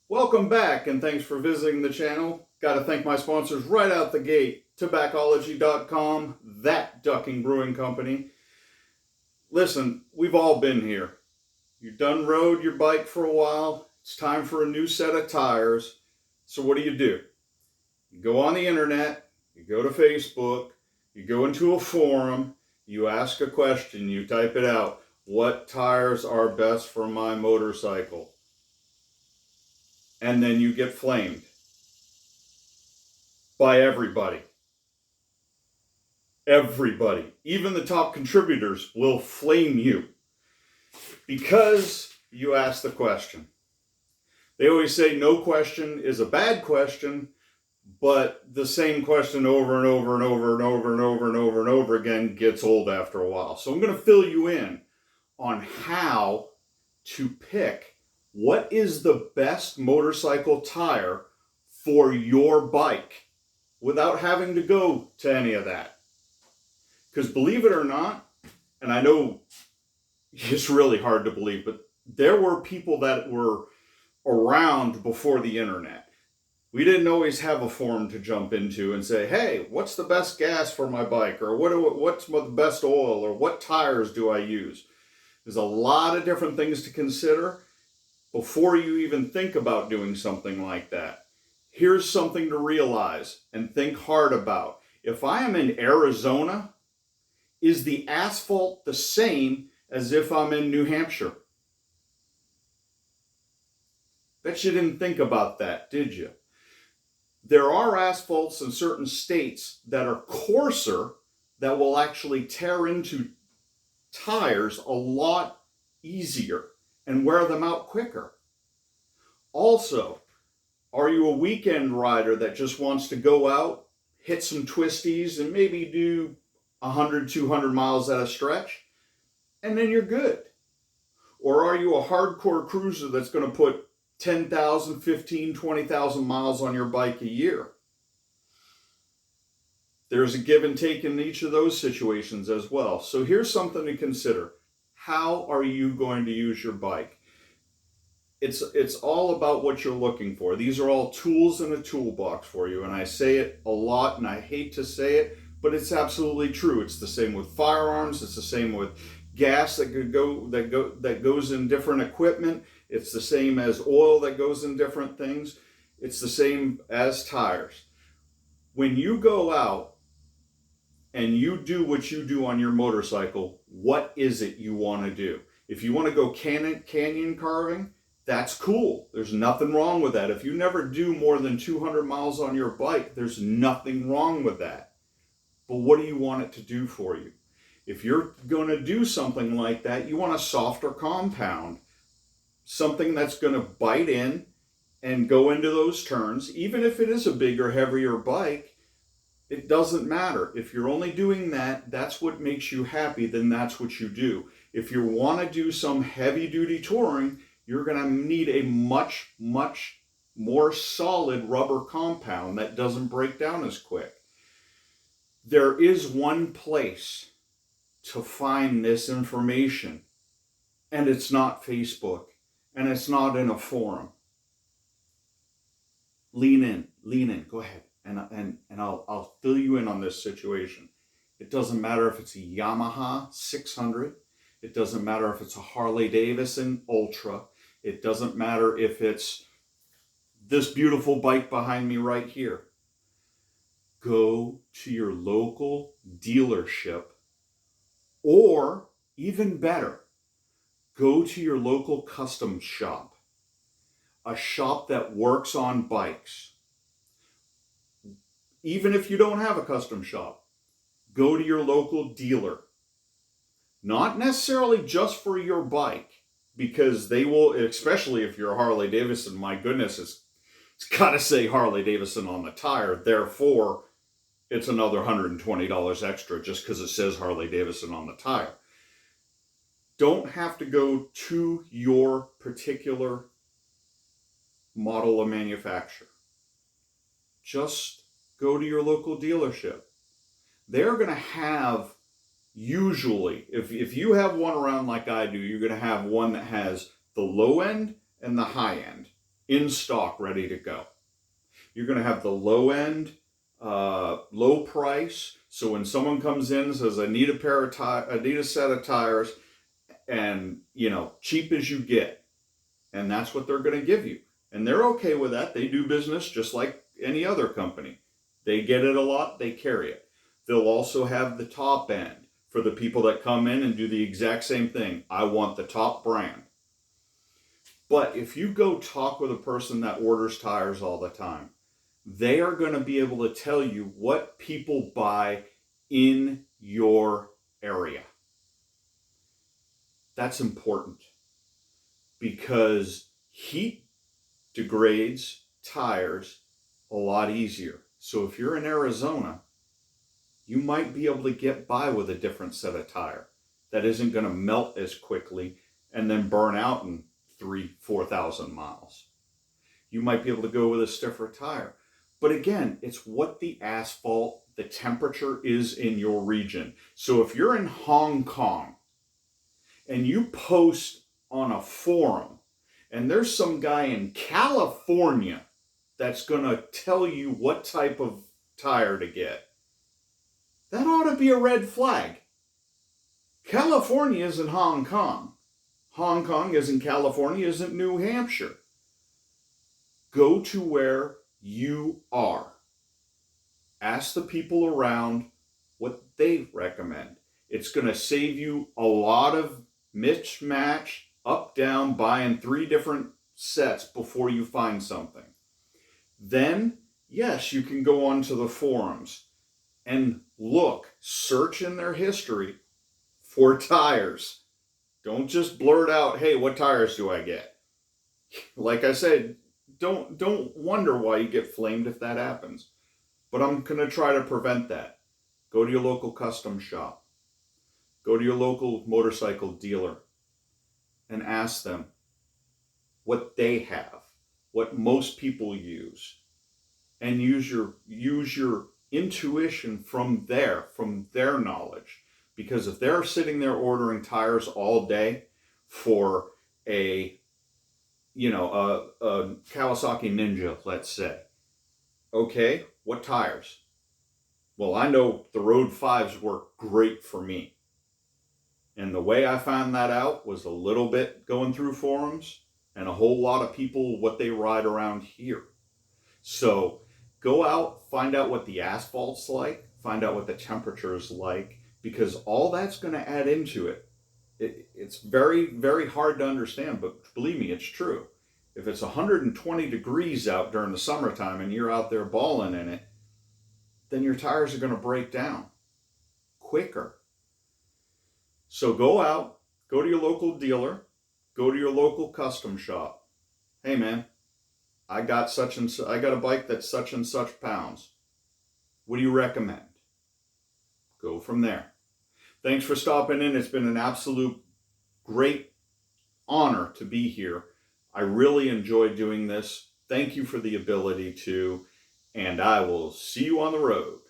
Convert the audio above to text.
Welcome back and thanks for visiting the channel. Got to thank my sponsors right out the gate, Tobacology.com, That Ducking Brewing Company. Listen, we've all been here. You've done rode your bike for a while. It's time for a new set of tires. So what do? You go on the internet, you go to Facebook, you go into a forum, you ask a question, you type it out. What tires are best for my motorcycle? And then you get flamed by everybody. Everybody, even the top contributors, will flame you because you asked the question. They always say no question is a bad question, but the same question over and over and over and over and over and over and over again gets old after a while. So I'm going to fill you in on how to pick what is the best motorcycle tire for your bike without having to go to any of that. Because believe it or not, and I know it's really hard to believe, but there were people that were around before the internet. We didn't always have a forum to jump into and say, hey, what's the best gas for my bike? Or what's the best oil? Or what tires do I use? There's a lot of different things to consider before you even think about doing something like that. Here's something to realize and think hard about. If I am in Arizona, is the asphalt the same as if I'm in New Hampshire? Bet you didn't think about that, did you? There are asphalts in certain states that are coarser that will actually tear into tires a lot easier and wear them out quicker. Also, are you a weekend rider that just wants to go out, hit some twisties, and maybe do 100, 200 miles at a stretch, and then you're good? Or are you a hardcore cruiser that's going to put 10,000, 15, 20,000 miles on your bike a year? There's a give and take in each of those situations as well. So here's something to consider. How are you going to use your bike? It's all about what you're looking for. These are all tools in a toolbox for you, and I say it a lot, and I hate to say it, but it's absolutely true. It's the same with firearms. It's the same with gas that goes in different equipment. It's the same as oil that goes in different things. It's the same as tires. When you go out and you do what you do on your motorcycle, what is it you want to do? If you want to go canyon carving, that's cool. There's nothing wrong with that. If you never do more than 200 miles on your bike, there's nothing wrong with that. But what do you want it to do for you? If you're going to do something like that, you want a softer compound, something that's going to bite in and go into those turns. Even if it is a bigger, heavier bike, it doesn't matter. If you're only doing that, that's what makes you happy, then that's what you do. If you want to do some heavy duty touring, you're going to need a much, much more solid rubber compound that doesn't break down as quick. There is one place to find this information, and it's not Facebook, and it's not in a forum. Lean in, go ahead, and I'll fill you in on this situation. It doesn't matter if it's a Yamaha 600, it doesn't matter if it's a Harley Davidson Ultra, it doesn't matter if it's this beautiful bike behind me right here. Go to your local dealership, or even better, go to your local custom shop, a shop that works on bikes. Even if you don't have a custom shop, go to your local dealer. Not necessarily just for your bike, because they will, especially if you're a Harley Davidson, my goodness, it's got to say Harley Davidson on the tire. Therefore, it's another $120 extra just because it says Harley Davidson on the tire. Don't have to go to your particular model of manufacturer. Just go to your local dealership. They're going to have, usually, if you have one around like I do, you're going to have one that has the low end and the high end. in stock, ready to go. You're going to have the low end, low price. So when someone comes in and says, I need I need a set of tires, and cheap as you get, and that's what they're going to give you. And they're okay with that. They do business just like any other company. They get it a lot, they carry it. They'll also have the top end for the people that come in and do the exact same thing. I want the top brand. But if you go talk with a person that orders tires all the time, they are going to be able to tell you what people buy in your area. That's important because heat degrades tires a lot easier. So if you're in Arizona, you might be able to get by with a different set of tire that isn't going to melt as quickly and then burn out in 3,000-4,000 miles. You might be able to go with a stiffer tire. But again, it's what the asphalt, the temperature is in your region. So if you're in Hong Kong and you post on a forum and there's some guy in California that's going to tell you what type of tire to get, that ought to be a red flag. California isn't Hong Kong. Hong Kong isn't California, isn't New Hampshire. Go to where you are. Ask the people around what they recommend. It's going to save you a lot of mismatch, up, down, buying 3 different sets before you find something. Then, yes, you can go onto the forums and search in their history for tires. Don't just blurt out, hey, what tires do I get? Like I said, don't wonder why you get flamed if that happens. But I'm going to try to prevent that. Go to your local custom shop. Go to your local motorcycle dealer and ask them what they have, what most people use, and use your intuition from their knowledge. Because if they're sitting there ordering tires all day for a Kawasaki Ninja, let's say, okay, what tires? Well, I know the Road 5s work great for me. And the way I found that out was a little bit going through forums and a whole lot of people, what they ride around here. So go out, find out what the asphalt's like, find out what the temperature is like, because all that's going to add into it. It's very, very hard to understand, but believe me, it's true. If it's 120 degrees out during the summertime and you're out there balling in it, then your tires are going to break down quicker. So go out, go to your local dealer, go to your local custom shop. Hey man, I got a bike that's such and such pounds. What do you recommend? Go from there. Thanks for stopping in. It's been an absolute great honor to be here. I really enjoyed doing this. Thank you for the ability to, and I will see you on the road.